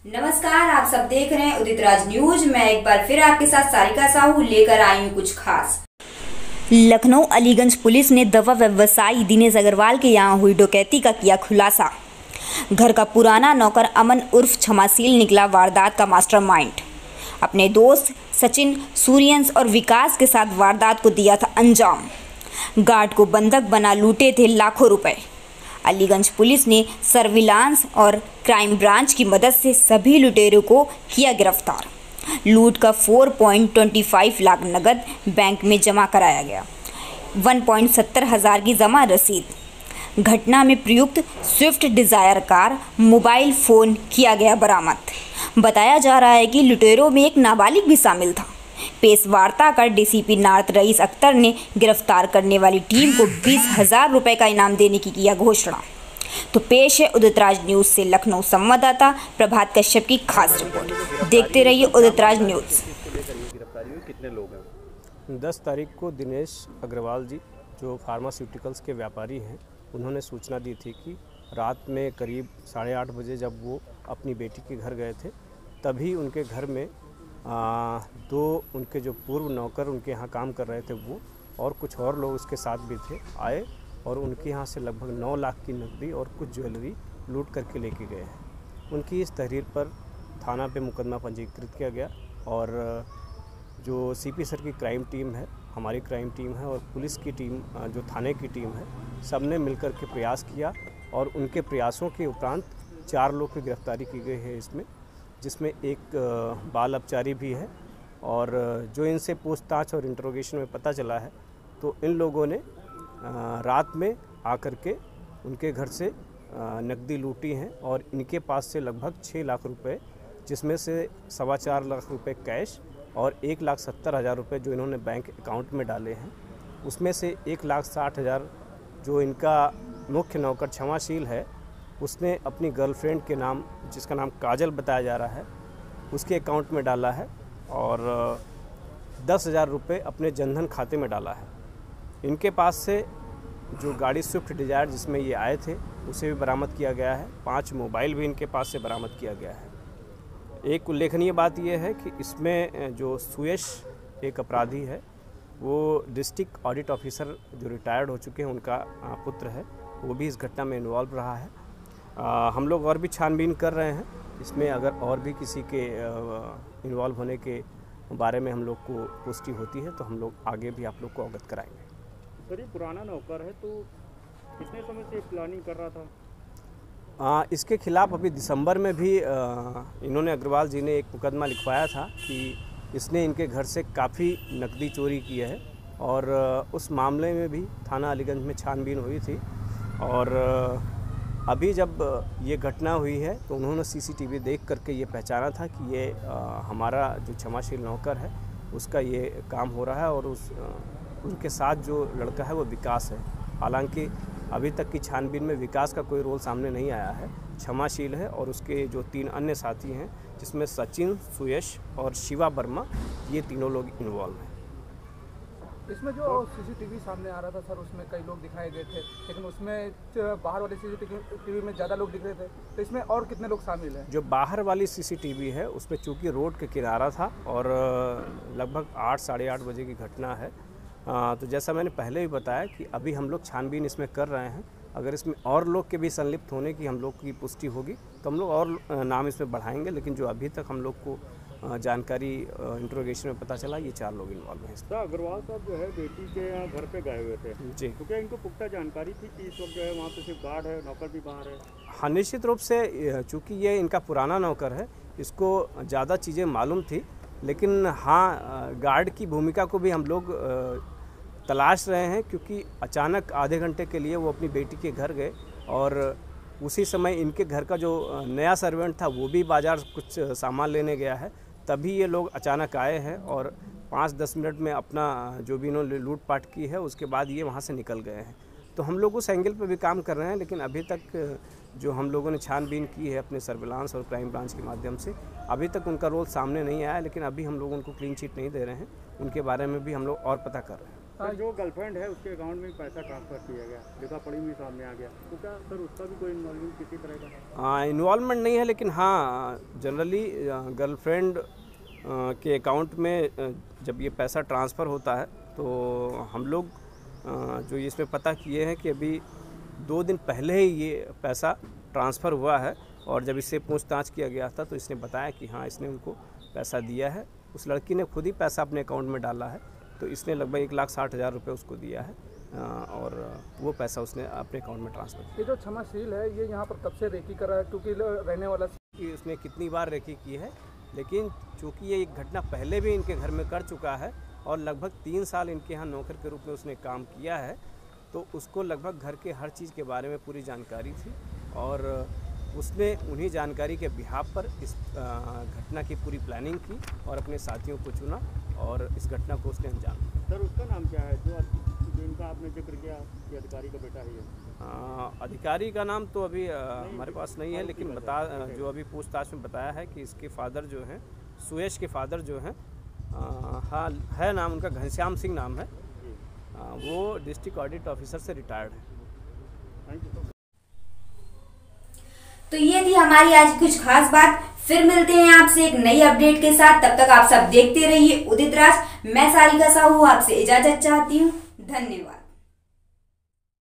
नमस्कार, आप सब देख रहे हैं उदित राज न्यूज। मैं एक बार फिर आपके साथ सारिका साहू लेकर आई हूँ कुछ खास। लखनऊ अलीगंज पुलिस ने दवा व्यवसायी दिनेश अग्रवाल के यहां हुई डकैती का किया खुलासा। घर का पुराना नौकर अमन उर्फ क्षमाशील निकला वारदात का मास्टरमाइंड। अपने दोस्त सचिन, सूर्यंश और विकास के साथ वारदात को दिया था अंजाम। गार्ड को बंधक बना लूटे थे लाखों रुपए। अलीगंज पुलिस ने सर्विलांस और क्राइम ब्रांच की मदद से सभी लुटेरों को किया गिरफ्तार। लूट का 4.25 लाख नकद बैंक में जमा कराया गया। 1.70 हज़ार की जमा रसीद। घटना में प्रयुक्त Swift Dzire car, mobile phone किया गया बरामद। बताया जा रहा है कि लुटेरों में एक नाबालिग भी शामिल था। पेश वार्ता कर डीसीपी नार्थ रईस अख्तर ने गिरफ्तार करने वाली टीम को 20,000 रुपए का इनाम देने की किया घोषणा। तो पेश है उदित राज न्यूज से लखनऊ संवाददाता प्रभात कश्यप की खास रिपोर्ट। देखते रहिए उदित राज न्यूज। कितने लोग हैं? 10 तारीख को दिनेश अग्रवाल जी, जो फार्मास्यूटिकल्स के व्यापारी हैं, उन्होंने सूचना दी थी कि रात में करीब 8:30 बजे जब वो अपनी बेटी के घर गए थे, तभी उनके घर में 2 उनके जो पूर्व नौकर उनके यहाँ काम कर रहे थे वो और कुछ और लोग उसके साथ भी थे, आए और उनके यहाँ से लगभग 9 लाख की नकदी और कुछ ज्वेलरी लूट करके लेके गए हैं। उनकी इस तहरीर पर थाना पे मुकदमा पंजीकृत किया गया और जो सीपी सर की क्राइम टीम है, हमारी क्राइम टीम है और पुलिस की टीम, जो थाने की टीम है, सब ने मिलकर के प्रयास किया और उनके प्रयासों के उपरांत 4 लोग की गिरफ्तारी की गई है इसमें, जिसमें एक बाल अपचारी भी है। और जो इनसे पूछताछ और इंटरोगेशन में पता चला है तो इन लोगों ने रात में आकर के उनके घर से नकदी लूटी हैं और इनके पास से लगभग 6 लाख रुपए, जिसमें से 4.25 लाख रुपए कैश और 1,70,000 रुपये जो इन्होंने बैंक अकाउंट में डाले हैं, उसमें से 1,60,000 जो इनका मुख्य नौकर क्षमाशील है उसने अपनी गर्लफ्रेंड के नाम, जिसका नाम काजल बताया जा रहा है, उसके अकाउंट में डाला है और 10,000 रुपये अपने जनधन खाते में डाला है। इनके पास से जो गाड़ी स्विफ्ट डिजायर जिसमें ये आए थे उसे भी बरामद किया गया है। 5 मोबाइल भी इनके पास से बरामद किया गया है। एक उल्लेखनीय बात यह है कि इसमें जो सुयश एक अपराधी है, वो डिस्ट्रिक्ट ऑडिट ऑफिसर जो रिटायर्ड हो चुके हैं, उनका पुत्र है, वो भी इस घटना में इन्वॉल्व रहा है। हम लोग और भी छानबीन कर रहे हैं इसमें, अगर और भी किसी के इन्वॉल्व होने के बारे में हम लोग को पुष्टि होती है तो हम लोग आगे भी आप लोग को अवगत कराएंगे। सर, ये पुराना नौकर है तो कितने समय से प्लानिंग कर रहा था? इसके खिलाफ अभी दिसंबर में भी इन्होंने, अग्रवाल जी ने, एक मुकदमा लिखवाया था कि इसने इनके घर से काफ़ी नकदी चोरी की है और उस मामले में भी थाना अलीगंज में छानबीन हुई थी। और अभी जब ये घटना हुई है तो उन्होंने सीसीटीवी देख करके ये पहचाना था कि ये हमारा जो क्षमाशील नौकर है उसका ये काम हो रहा है और उनके साथ जो लड़का है वो विकास है। हालांकि अभी तक की छानबीन में विकास का कोई रोल सामने नहीं आया है। क्षमाशील है और उसके जो 3 अन्य साथी हैं, जिसमें सचिन, सुयश और शिवा वर्मा, ये तीनों लोग इन्वॉल्व हैं। इसमें जो सीसीटीवी सामने आ रहा था सर, उसमें कई लोग दिखाए गए थे, लेकिन उसमें बाहर वाले सीसीटीवी में ज़्यादा लोग दिख रहे थे, तो इसमें और कितने लोग शामिल हैं? जो बाहर वाली सीसीटीवी है उसमें चूँकि रोड के किनारा था और लगभग 8, साढ़े 8 बजे की घटना है, तो जैसा मैंने पहले भी बताया कि अभी हम लोग छानबीन इसमें कर रहे हैं। अगर इसमें और लोग के भी संलिप्त होने की हम लोग की पुष्टि होगी तो हम लोग और नाम इसमें बढ़ाएंगे, लेकिन जो अभी तक हम लोग को जानकारी इंट्रोगेशन में पता चला, ये 4 लोग इन्वॉल्व हैं। सर, अग्रवाल साहब जो है बेटी के यहाँ घर पे गए हुए थे जी, तो क्या इनको पुख्ता जानकारी थी कि इस वक्त जो है वहाँ पे सिर्फ गार्ड है, नौकर भी बाहर है? हाँ, निश्चित रूप से, चूँकि ये इनका पुराना नौकर है, इसको ज़्यादा चीज़ें मालूम थी, लेकिन हाँ, गार्ड की भूमिका को भी हम लोग तलाश रहे हैं, क्योंकि अचानक आधे घंटे के लिए वो अपनी बेटी के घर गए और उसी समय इनके घर का जो नया सर्वेंट था वो भी बाज़ार कुछ सामान लेने गया है। तभी ये लोग अचानक आए हैं और 5-10 मिनट में अपना जो भी इन्होंने लूटपाट की है उसके बाद ये वहाँ से निकल गए हैं। तो हम लोग उस एंगल पर भी काम कर रहे हैं, लेकिन अभी तक जो हम लोगों ने छानबीन की है अपने सर्विलांस और क्राइम ब्रांच के माध्यम से, अभी तक उनका रोल सामने नहीं आया। लेकिन अभी हम लोग उनको क्लीन चिट नहीं दे रहे हैं, उनके बारे में भी हम लोग और पता कर रहे हैं। सर जो गर्लफ्रेंड है उसके अकाउंट में पैसा ट्रांसफर किया गया, लिखा पढ़ी हुई सामने आ गया, तो क्या सर उसका भी कोई इन्वॉल्वमेंट किसी तरह का? हाँ, इन्वॉल्वमेंट नहीं है, लेकिन हाँ जनरली गर्लफ्रेंड के अकाउंट में जब ये पैसा ट्रांसफ़र होता है तो हम लोग जो इसमें पता किए हैं कि अभी 2 दिन पहले ही ये पैसा ट्रांसफ़र हुआ है, और जब इससे पूछताछ किया गया था तो इसने बताया कि हाँ इसने उनको पैसा दिया है। उस लड़की ने खुद ही पैसा अपने अकाउंट में डाला है, तो इसने लगभग 1,60,000 रुपये उसको दिया है, और वो पैसा उसने अपने अकाउंट में ट्रांसफ़र किया। ये जो क्षमाशील है ये यहाँ पर कब से रेकी कर रहा है, क्योंकि रहने वाला कि उसने कितनी बार रेकी की है, लेकिन चूँकि ये एक घटना पहले भी इनके घर में कर चुका है और लगभग 3 साल इनके यहाँ नौकर के रूप में उसने काम किया है, तो उसको लगभग घर के हर चीज़ के बारे में पूरी जानकारी थी, और उसने उन्हीं जानकारी के बिहाफ पर इस घटना की पूरी प्लानिंग की और अपने साथियों को चुना और इस घटना को उसने अंजाम दिया। सर उसका नाम क्या है जो इनका आपने जिक्र किया कि अधिकारी का बेटा है ये? अधिकारी का नाम तो अभी हमारे पास नहीं है, लेकिन जो अभी पूछताछ में बताया है कि इसके फादर जो हैं, सुयश के फादर जो हैं, हाँ है नाम उनका घनश्याम सिंह नाम है, वो डिस्ट्रिक्ट ऑडिट ऑफिसर से रिटायर्ड है। Thank you. तो ये थी हमारी आज कुछ खास बात। फिर मिलते हैं आपसे एक नई अपडेट के साथ, तब तक आप सब देखते रहिए उदित राज। मैं सारिका साहू आपसे इजाजत चाहती हूँ। धन्यवाद।